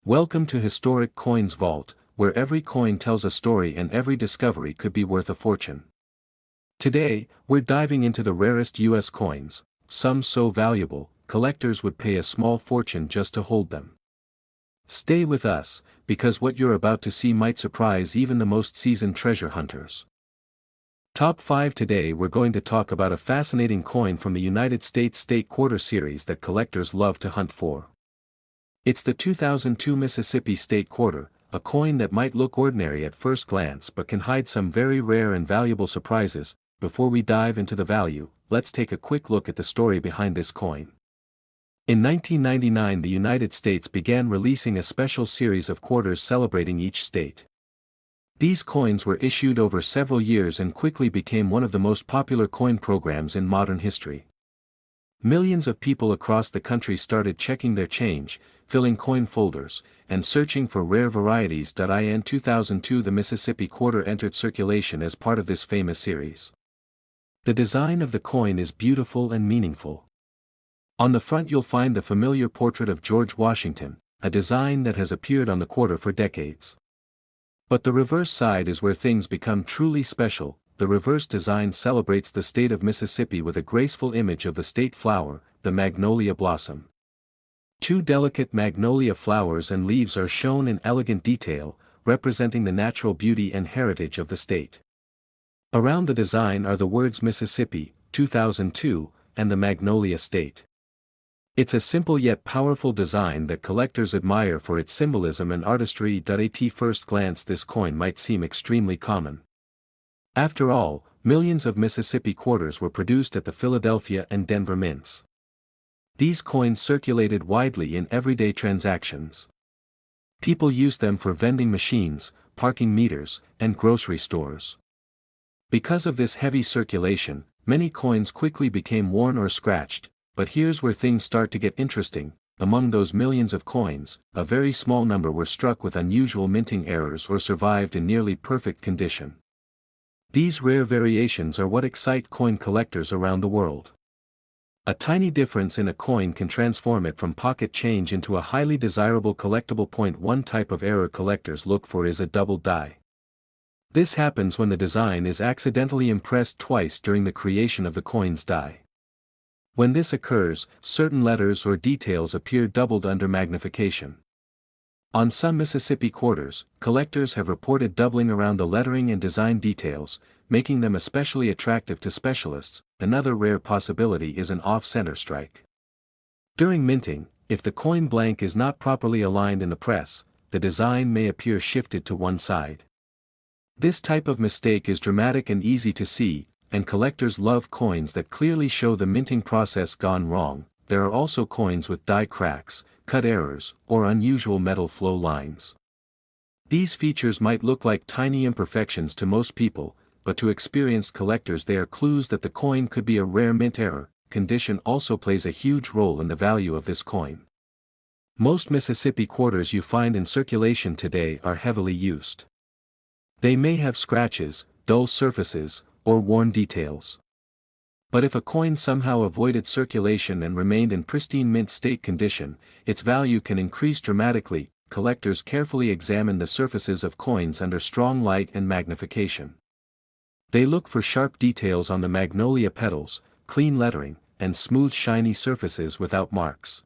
Welcome to Historic Coins Vault, where every coin tells a story and every discovery could be worth a fortune. Today, we're diving into the rarest US coins, some so valuable, collectors would pay a small fortune just to hold them. Stay with us, because what you're about to see might surprise even the most seasoned treasure hunters. Top 5. Today we're going to talk about a fascinating coin from the United States State Quarter series that collectors love to hunt for. It's the 2002 Mississippi State Quarter, a coin that might look ordinary at first glance but can hide some very rare and valuable surprises. Before we dive into the value, let's take a quick look at the story behind this coin. In 1999, the United States began releasing a special series of quarters celebrating each state. These coins were issued over several years and quickly became one of the most popular coin programs in modern history. Millions of people across the country started checking their change, filling coin folders, and searching for rare varieties. In 2002, the Mississippi Quarter entered circulation as part of this famous series. The design of the coin is beautiful and meaningful. On the front you'll find the familiar portrait of George Washington, a design that has appeared on the quarter for decades. But the reverse side is where things become truly special. The reverse design celebrates the state of Mississippi with a graceful image of the state flower, the magnolia blossom. Two delicate magnolia flowers and leaves are shown in elegant detail, representing the natural beauty and heritage of the state. Around the design are the words Mississippi, 2002, and the Magnolia State. It's a simple yet powerful design that collectors admire for its symbolism and artistry. At first glance, this coin might seem extremely common. After all, millions of Mississippi quarters were produced at the Philadelphia and Denver mints. These coins circulated widely in everyday transactions. People used them for vending machines, parking meters, and grocery stores. Because of this heavy circulation, many coins quickly became worn or scratched. But here's where things start to get interesting. Among those millions of coins, a very small number were struck with unusual minting errors or survived in nearly perfect condition. These rare variations are what excite coin collectors around the world. A tiny difference in a coin can transform it from pocket change into a highly desirable collectible. One type of error collectors look for is a double die. This happens when the design is accidentally impressed twice during the creation of the coin's die. When this occurs, certain letters or details appear doubled under magnification. On some Mississippi quarters, collectors have reported doubling around the lettering and design details, making them especially attractive to specialists. Another rare possibility is an off-center strike. During minting, if the coin blank is not properly aligned in the press, the design may appear shifted to one side. This type of mistake is dramatic and easy to see, and collectors love coins that clearly show the minting process gone wrong. There are also coins with die cracks, cut errors, or unusual metal flow lines. These features might look like tiny imperfections to most people, but to experienced collectors they are clues that the coin could be a rare mint error. Condition also plays a huge role in the value of this coin. Most Mississippi quarters you find in circulation today are heavily used. They may have scratches, dull surfaces, or worn details. But if a coin somehow avoided circulation and remained in pristine mint state condition, its value can increase dramatically. Collectors carefully examine the surfaces of coins under strong light and magnification. They look for sharp details on the magnolia petals, clean lettering, and smooth shiny surfaces without marks.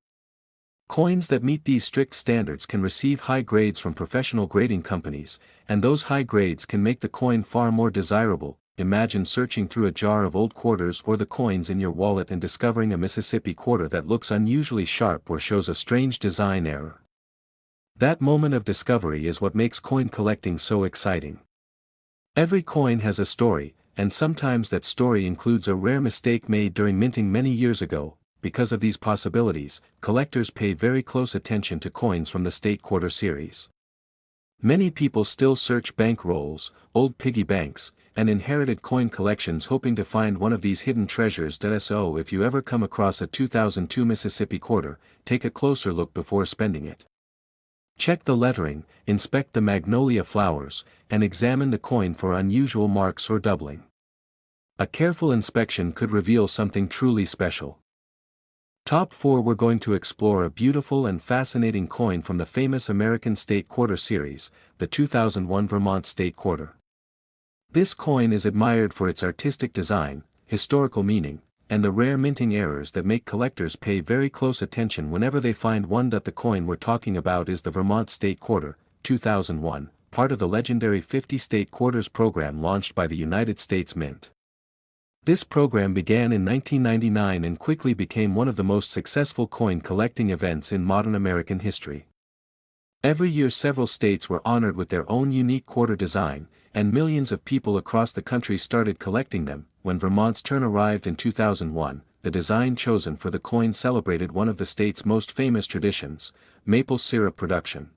Coins that meet these strict standards can receive high grades from professional grading companies, and those high grades can make the coin far more desirable. Imagine searching through a jar of old quarters or the coins in your wallet and discovering a Mississippi quarter that looks unusually sharp or shows a strange design error. That moment of discovery is what makes coin collecting so exciting. Every coin has a story, and sometimes that story includes a rare mistake made during minting many years ago. Because of these possibilities, collectors pay very close attention to coins from the State Quarter series. Many people still search bank rolls, old piggy banks, and inherited coin collections hoping to find one of these hidden treasures. So if you ever come across a 2002 Mississippi quarter, take a closer look before spending it. Check the lettering, inspect the magnolia flowers, and examine the coin for unusual marks or doubling. A careful inspection could reveal something truly special. Top 4. We're going to explore a beautiful and fascinating coin from the famous American State Quarter series, the 2001 Vermont State Quarter. This coin is admired for its artistic design, historical meaning, and the rare minting errors that make collectors pay very close attention whenever they find one. The coin we're talking about is the Vermont State Quarter, 2001, part of the legendary 50 State Quarters program launched by the United States Mint. This program began in 1999 and quickly became one of the most successful coin collecting events in modern American history. Every year several states were honored with their own unique quarter design, and millions of people across the country started collecting them. When Vermont's turn arrived in 2001, the design chosen for the coin celebrated one of the state's most famous traditions, maple syrup production.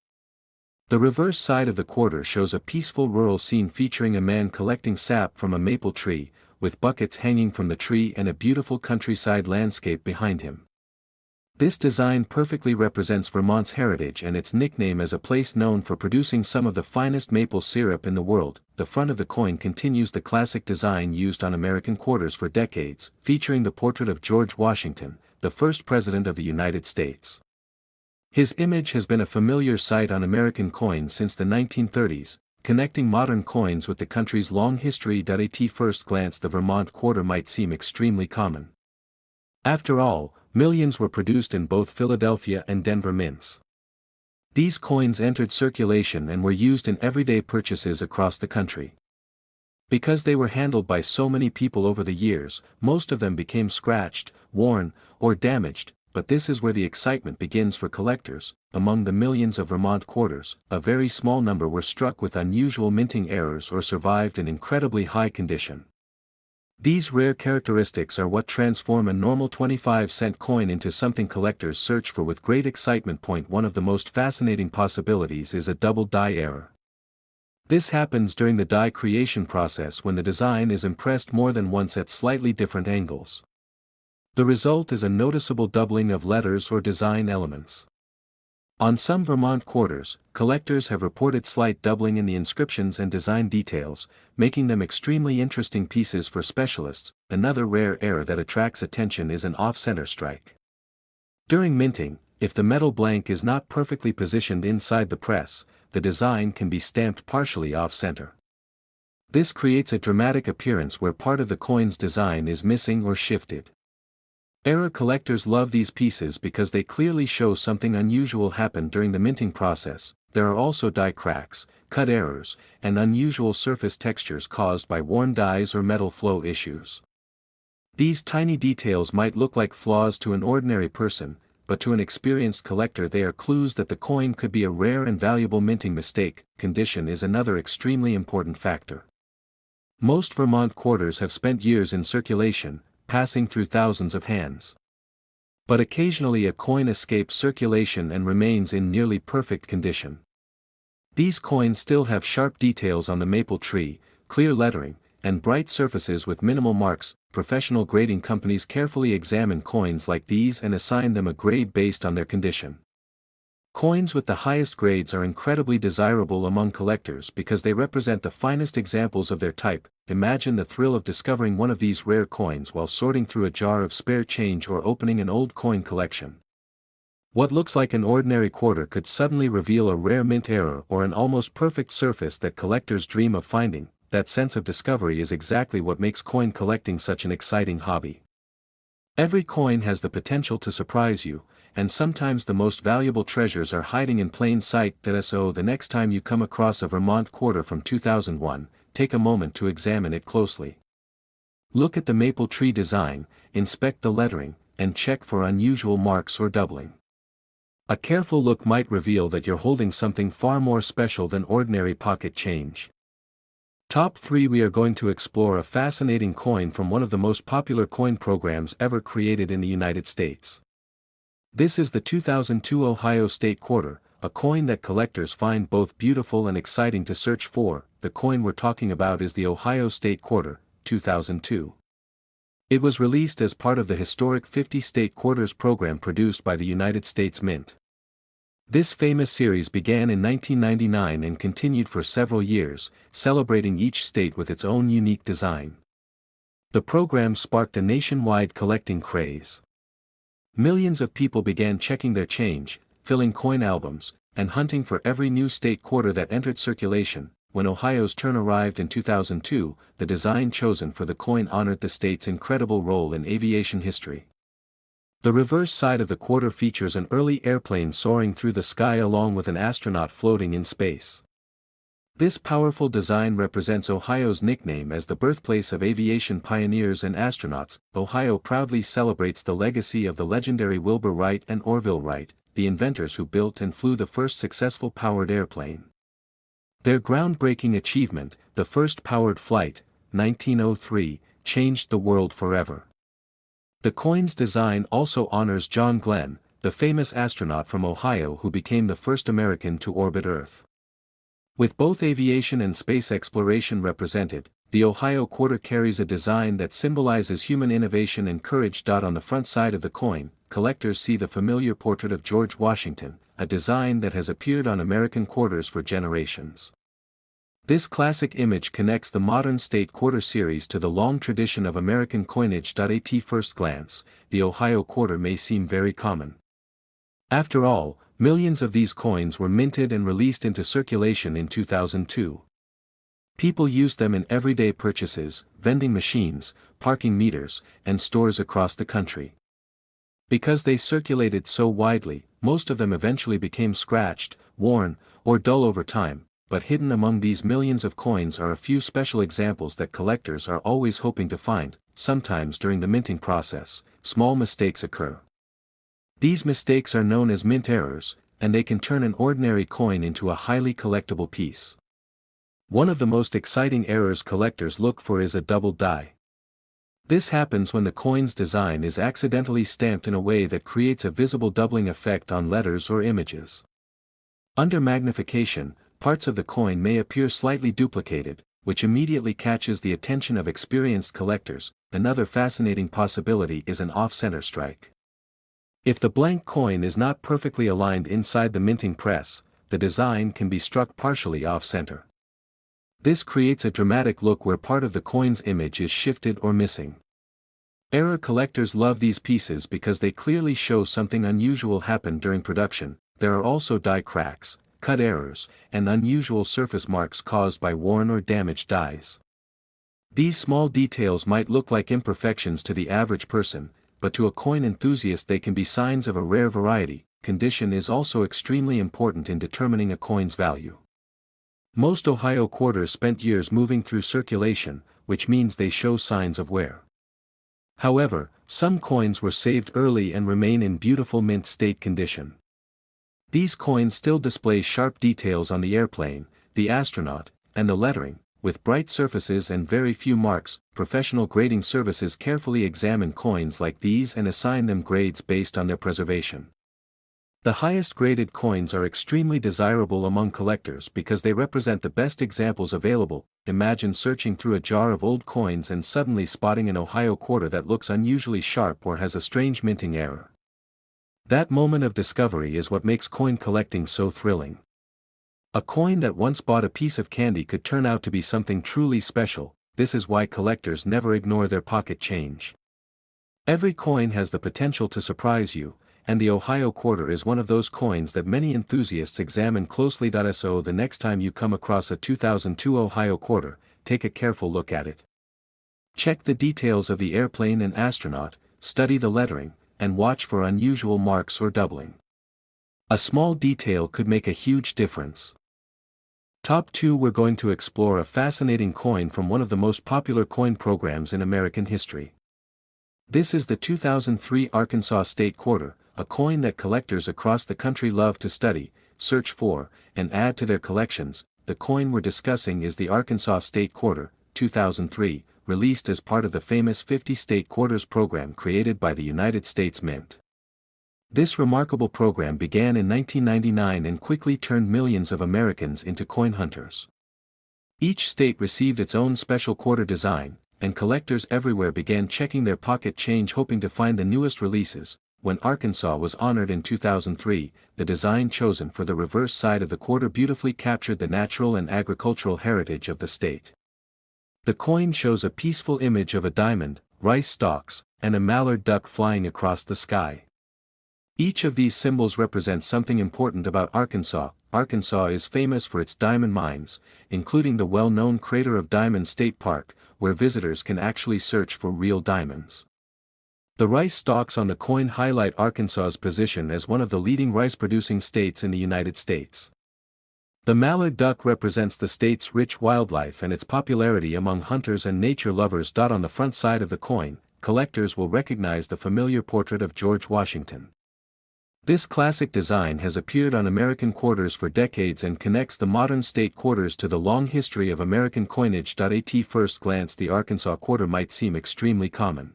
The reverse side of the quarter shows a peaceful rural scene featuring a man collecting sap from a maple tree, with buckets hanging from the tree and a beautiful countryside landscape behind him. This design perfectly represents Vermont's heritage and its nickname as a place known for producing some of the finest maple syrup in the world. The front of the coin continues the classic design used on American quarters for decades, featuring the portrait of George Washington, the first president of the United States. His image has been a familiar sight on American coins since the 1930s, connecting modern coins with the country's long history. At first glance the Vermont quarter might seem extremely common. After all, millions were produced in both Philadelphia and Denver mints. These coins entered circulation and were used in everyday purchases across the country. Because they were handled by so many people over the years, most of them became scratched, worn, or damaged, but this is where the excitement begins for collectors. Among the millions of Vermont quarters, a very small number were struck with unusual minting errors or survived in incredibly high condition. These rare characteristics are what transform a normal 25-cent coin into something collectors search for with great excitement. One of the most fascinating possibilities is a double die error. This happens during the die creation process when the design is impressed more than once at slightly different angles. The result is a noticeable doubling of letters or design elements. On some Vermont quarters, collectors have reported slight doubling in the inscriptions and design details, making them extremely interesting pieces for specialists. Another rare error that attracts attention is an off-center strike. During minting, if the metal blank is not perfectly positioned inside the press, the design can be stamped partially off-center. This creates a dramatic appearance where part of the coin's design is missing or shifted. Error collectors love these pieces because they clearly show something unusual happened during the minting process. There are also die cracks, cut errors, and unusual surface textures caused by worn dies or metal flow issues. These tiny details might look like flaws to an ordinary person, but to an experienced collector they are clues that the coin could be a rare and valuable minting mistake. Condition is another extremely important factor. Most Vermont quarters have spent years in circulation, passing through thousands of hands. But occasionally a coin escapes circulation and remains in nearly perfect condition. These coins still have sharp details on the maple tree, clear lettering, and bright surfaces with minimal marks. Professional grading companies carefully examine coins like these and assign them a grade based on their condition. Coins with the highest grades are incredibly desirable among collectors because they represent the finest examples of their type. Imagine the thrill of discovering one of these rare coins while sorting through a jar of spare change or opening an old coin collection. What looks like an ordinary quarter could suddenly reveal a rare mint error or an almost perfect surface that collectors dream of finding. That sense of discovery is exactly what makes coin collecting such an exciting hobby. Every coin has the potential to surprise you, and sometimes the most valuable treasures are hiding in plain sight. So the next time you come across a Vermont quarter from 2001, take a moment to examine it closely. Look at the maple tree design, inspect the lettering, and check for unusual marks or doubling. A careful look might reveal that you're holding something far more special than ordinary pocket change. Top 3. We are going to explore a fascinating coin from one of the most popular coin programs ever created in the United States. This is the 2002 Ohio State Quarter, a coin that collectors find both beautiful and exciting to search for. The coin we're talking about is the Ohio State Quarter, 2002. It was released as part of the historic 50 State Quarters program produced by the United States Mint. This famous series began in 1999 and continued for several years, celebrating each state with its own unique design. The program sparked a nationwide collecting craze. Millions of people began checking their change, filling coin albums, and hunting for every new state quarter that entered circulation. When Ohio's turn arrived in 2002, the design chosen for the coin honored the state's incredible role in aviation history. The reverse side of the quarter features an early airplane soaring through the sky along with an astronaut floating in space. This powerful design represents Ohio's nickname as the birthplace of aviation pioneers and astronauts. Ohio proudly celebrates the legacy of the legendary Wilbur Wright and Orville Wright, the inventors who built and flew the first successful powered airplane. Their groundbreaking achievement, the first powered flight, 1903, changed the world forever. The coin's design also honors John Glenn, the famous astronaut from Ohio who became the first American to orbit Earth. With both aviation and space exploration represented, the Ohio quarter carries a design that symbolizes human innovation and courage. On the front side of the coin, collectors see the familiar portrait of George Washington, a design that has appeared on American quarters for generations. This classic image connects the modern state quarter series to the long tradition of American coinage. At first glance, the Ohio quarter may seem very common. After all, millions of these coins were minted and released into circulation in 2002. People used them in everyday purchases, vending machines, parking meters, and stores across the country. Because they circulated so widely, most of them eventually became scratched, worn, or dull over time, but hidden among these millions of coins are a few special examples that collectors are always hoping to find. Sometimes during the minting process, small mistakes occur. These mistakes are known as mint errors, and they can turn an ordinary coin into a highly collectible piece. One of the most exciting errors collectors look for is a double die. This happens when the coin's design is accidentally stamped in a way that creates a visible doubling effect on letters or images. Under magnification, parts of the coin may appear slightly duplicated, which immediately catches the attention of experienced collectors. Another fascinating possibility is an off-center strike. If the blank coin is not perfectly aligned inside the minting press, the design can be struck partially off-center. This creates a dramatic look where part of the coin's image is shifted or missing. Error collectors love these pieces because they clearly show something unusual happened during production. There are also die cracks, cut errors, and unusual surface marks caused by worn or damaged dies. These small details might look like imperfections to the average person, but to a coin enthusiast they can be signs of a rare variety. Condition is also extremely important in determining a coin's value. Most Ohio quarters spent years moving through circulation, which means they show signs of wear. However, some coins were saved early and remain in beautiful mint state condition. These coins still display sharp details on the airplane, the astronaut, and the lettering, with bright surfaces and very few marks. Professional grading services carefully examine coins like these and assign them grades based on their preservation. The highest graded coins are extremely desirable among collectors because they represent the best examples available. Imagine searching through a jar of old coins and suddenly spotting an Ohio quarter that looks unusually sharp or has a strange minting error. That moment of discovery is what makes coin collecting so thrilling. A coin that once bought a piece of candy could turn out to be something truly special. This is why collectors never ignore their pocket change. Every coin has the potential to surprise you, and the Ohio quarter is one of those coins that many enthusiasts examine closely. So the next time you come across a 2002 Ohio quarter, take a careful look at it. Check the details of the airplane and astronaut, study the lettering, and watch for unusual marks or doubling. A small detail could make a huge difference. Top 2. We're going to explore a fascinating coin from one of the most popular coin programs in American history. This is the 2003 Arkansas State Quarter, a coin that collectors across the country love to study, search for, and add to their collections. The coin we're discussing is the Arkansas State Quarter, 2003, released as part of the famous 50 State Quarters program created by the United States Mint. This remarkable program began in 1999 and quickly turned millions of Americans into coin hunters. Each state received its own special quarter design, and collectors everywhere began checking their pocket change hoping to find the newest releases. When Arkansas was honored in 2003, the design chosen for the reverse side of the quarter beautifully captured the natural and agricultural heritage of the state. The coin shows a peaceful image of a diamond, rice stalks, and a mallard duck flying across the sky. Each of these symbols represents something important about Arkansas. Arkansas is famous for its diamond mines, including the well-known Crater of Diamonds State Park, where visitors can actually search for real diamonds. The rice stalks on the coin highlight Arkansas's position as one of the leading rice-producing states in the United States. The mallard duck represents the state's rich wildlife and its popularity among hunters and nature lovers. On the front side of the coin, collectors will recognize the familiar portrait of George Washington. This classic design has appeared on American quarters for decades and connects the modern state quarters to the long history of American coinage. At first glance, the Arkansas quarter might seem extremely common.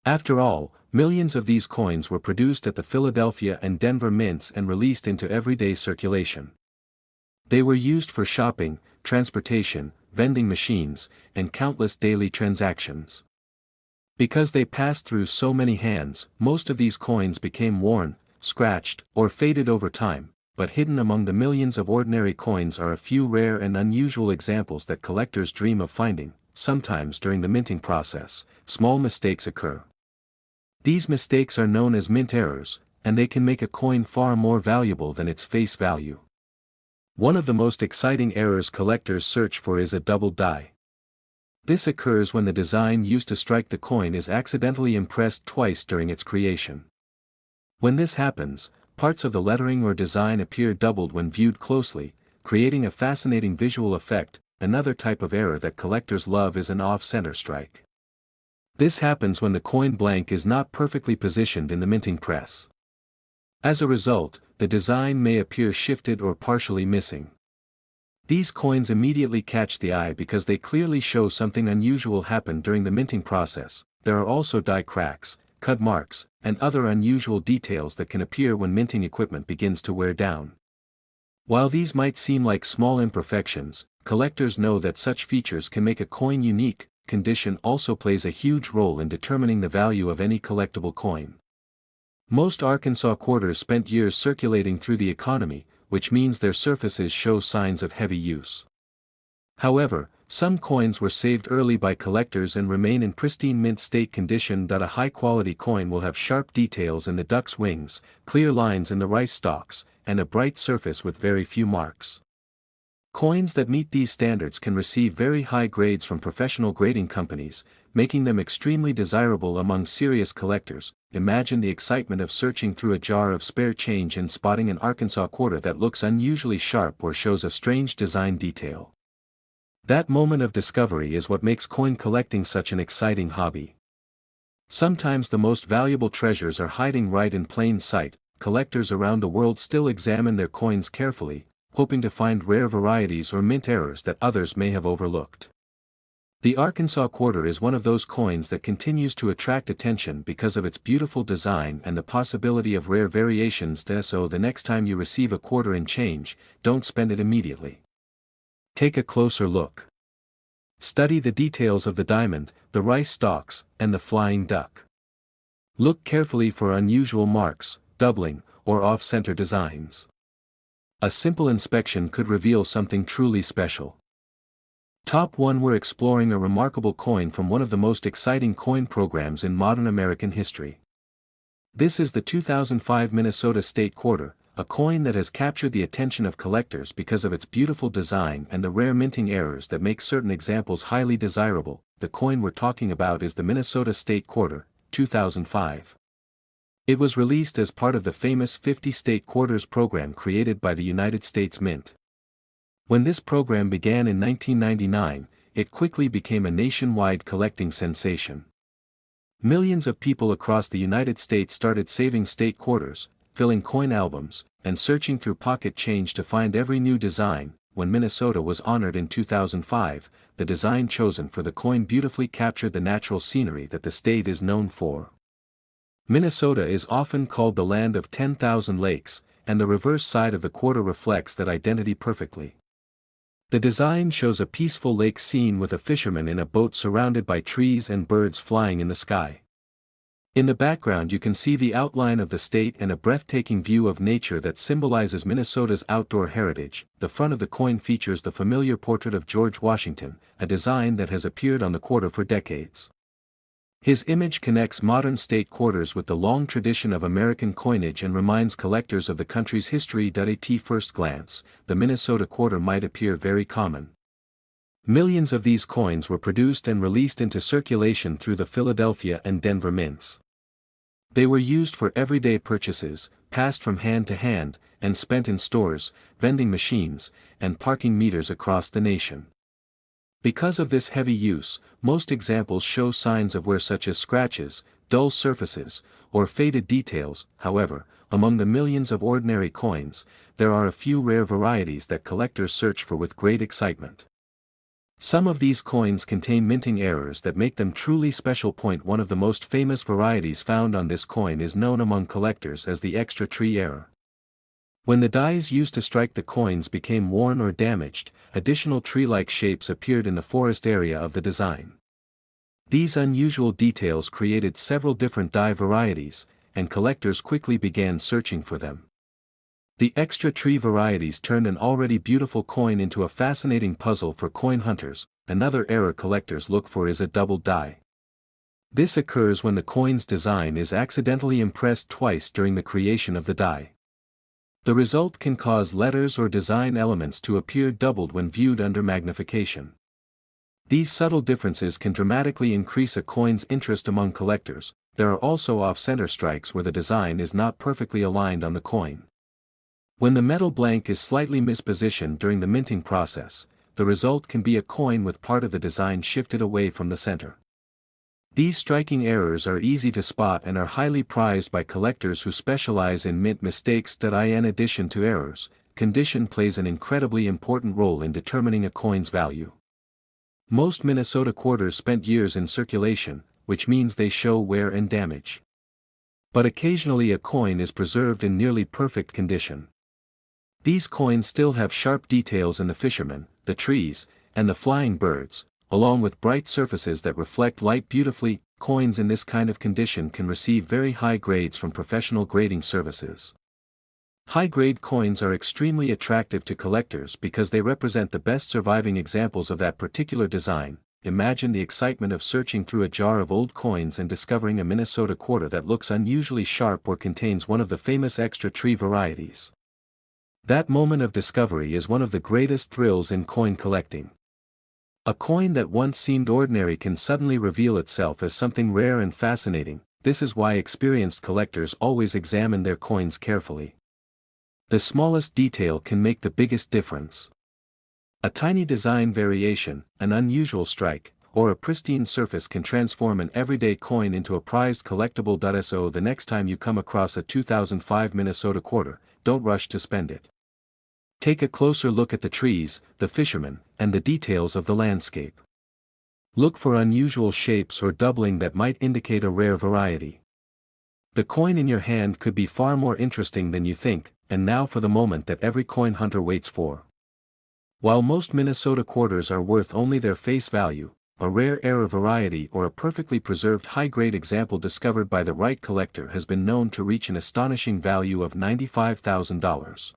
After all, millions of these coins were produced at the Philadelphia and Denver mints and released into everyday circulation. They were used for shopping, transportation, vending machines, and countless daily transactions. Because they passed through so many hands, most of these coins became worn, scratched, or faded over time, but hidden among the millions of ordinary coins are a few rare and unusual examples that collectors dream of finding. Sometimes during the minting process, small mistakes occur. These mistakes are known as mint errors, and they can make a coin far more valuable than its face value. One of the most exciting errors collectors search for is a double die. This occurs when the design used to strike the coin is accidentally impressed twice during its creation. When this happens, parts of the lettering or design appear doubled when viewed closely, creating a fascinating visual effect. Another type of error that collectors love is an off-center strike. This happens when the coin blank is not perfectly positioned in the minting press. As a result, the design may appear shifted or partially missing. These coins immediately catch the eye because they clearly show something unusual happened during the minting process. There are also die cracks, cut marks, and other unusual details that can appear when minting equipment begins to wear down. While these might seem like small imperfections, collectors know that such features can make a coin unique. Condition also plays a huge role in determining the value of any collectible coin. Most Arkansas quarters spent years circulating through the economy, which means their surfaces show signs of heavy use. However, some coins were saved early by collectors and remain in pristine mint state condition. A high-quality coin will have sharp details in the duck's wings, clear lines in the rice stalks, and a bright surface with very few marks. Coins that meet these standards can receive very high grades from professional grading companies, making them extremely desirable among serious collectors. Imagine the excitement of searching through a jar of spare change and spotting an Arkansas quarter that looks unusually sharp or shows a strange design detail. That moment of discovery is what makes coin collecting such an exciting hobby. Sometimes the most valuable treasures are hiding right in plain sight. Collectors around the world still examine their coins carefully, hoping to find rare varieties or mint errors that others may have overlooked. The Arkansas quarter is one of those coins that continues to attract attention because of its beautiful design and the possibility of rare variations. So the next time you receive a quarter in change, don't spend it immediately. Take a closer look. Study the details of the diamond, the rice stalks, and the flying duck. Look carefully for unusual marks, doubling, or off-center designs. A simple inspection could reveal something truly special. Top 1. We're exploring a remarkable coin from one of the most exciting coin programs in modern American history. This is the 2005 Minnesota State Quarter, a coin that has captured the attention of collectors because of its beautiful design and the rare minting errors that make certain examples highly desirable. The coin we're talking about is the Minnesota State Quarter, 2005. It was released as part of the famous 50 State Quarters program created by the United States Mint. When this program began in 1999, it quickly became a nationwide collecting sensation. Millions of people across the United States started saving state quarters, filling coin albums, and searching through pocket change to find every new design. When Minnesota was honored in 2005, the design chosen for the coin beautifully captured the natural scenery that the state is known for. Minnesota is often called the land of 10,000 lakes, and the reverse side of the quarter reflects that identity perfectly. The design shows a peaceful lake scene with a fisherman in a boat surrounded by trees and birds flying in the sky. In the background you can see the outline of the state and a breathtaking view of nature that symbolizes Minnesota's outdoor heritage. The front of the coin features the familiar portrait of George Washington, a design that has appeared on the quarter for decades. His image connects modern state quarters with the long tradition of American coinage and reminds collectors of the country's history. At first glance, the Minnesota quarter might appear very common. Millions of these coins were produced and released into circulation through the Philadelphia and Denver mints. They were used for everyday purchases, passed from hand to hand, and spent in stores, vending machines, and parking meters across the nation. Because of this heavy use, most examples show signs of wear such as scratches, dull surfaces, or faded details. However, among the millions of ordinary coins, there are a few rare varieties that collectors search for with great excitement. Some of these coins contain minting errors that make them truly special. One of the most famous varieties found on this coin is known among collectors as the extra tree error. When the dies used to strike the coins became worn or damaged, additional tree-like shapes appeared in the forest area of the design. These unusual details created several different die varieties, and collectors quickly began searching for them. The extra tree varieties turned an already beautiful coin into a fascinating puzzle for coin hunters. Another error collectors look for is a double die. This occurs when the coin's design is accidentally impressed twice during the creation of the die. The result can cause letters or design elements to appear doubled when viewed under magnification. These subtle differences can dramatically increase a coin's interest among collectors. There are also off-center strikes where the design is not perfectly aligned on the coin. When the metal blank is slightly mispositioned during the minting process, the result can be a coin with part of the design shifted away from the center. These striking errors are easy to spot and are highly prized by collectors who specialize in mint mistakes. In addition to errors, condition plays an incredibly important role in determining a coin's value. Most Minnesota quarters spent years in circulation, which means they show wear and damage. But occasionally a coin is preserved in nearly perfect condition. These coins still have sharp details in the fishermen, the trees, and the flying birds, along with bright surfaces that reflect light beautifully. Coins in this kind of condition can receive very high grades from professional grading services. High-grade coins are extremely attractive to collectors because they represent the best surviving examples of that particular design. Imagine the excitement of searching through a jar of old coins and discovering a Minnesota quarter that looks unusually sharp or contains one of the famous extra tree varieties. That moment of discovery is one of the greatest thrills in coin collecting. A coin that once seemed ordinary can suddenly reveal itself as something rare and fascinating. This is why experienced collectors always examine their coins carefully. The smallest detail can make the biggest difference. A tiny design variation, an unusual strike, or a pristine surface can transform an everyday coin into a prized collectible. So the next time you come across a 2005 Minnesota quarter, don't rush to spend it. Take a closer look at the trees, the fishermen, and the details of the landscape. Look for unusual shapes or doubling that might indicate a rare variety. The coin in your hand could be far more interesting than you think. And now for the moment that every coin hunter waits for. While most Minnesota quarters are worth only their face value, a rare error variety or a perfectly preserved high-grade example discovered by the right collector has been known to reach an astonishing value of $95,000.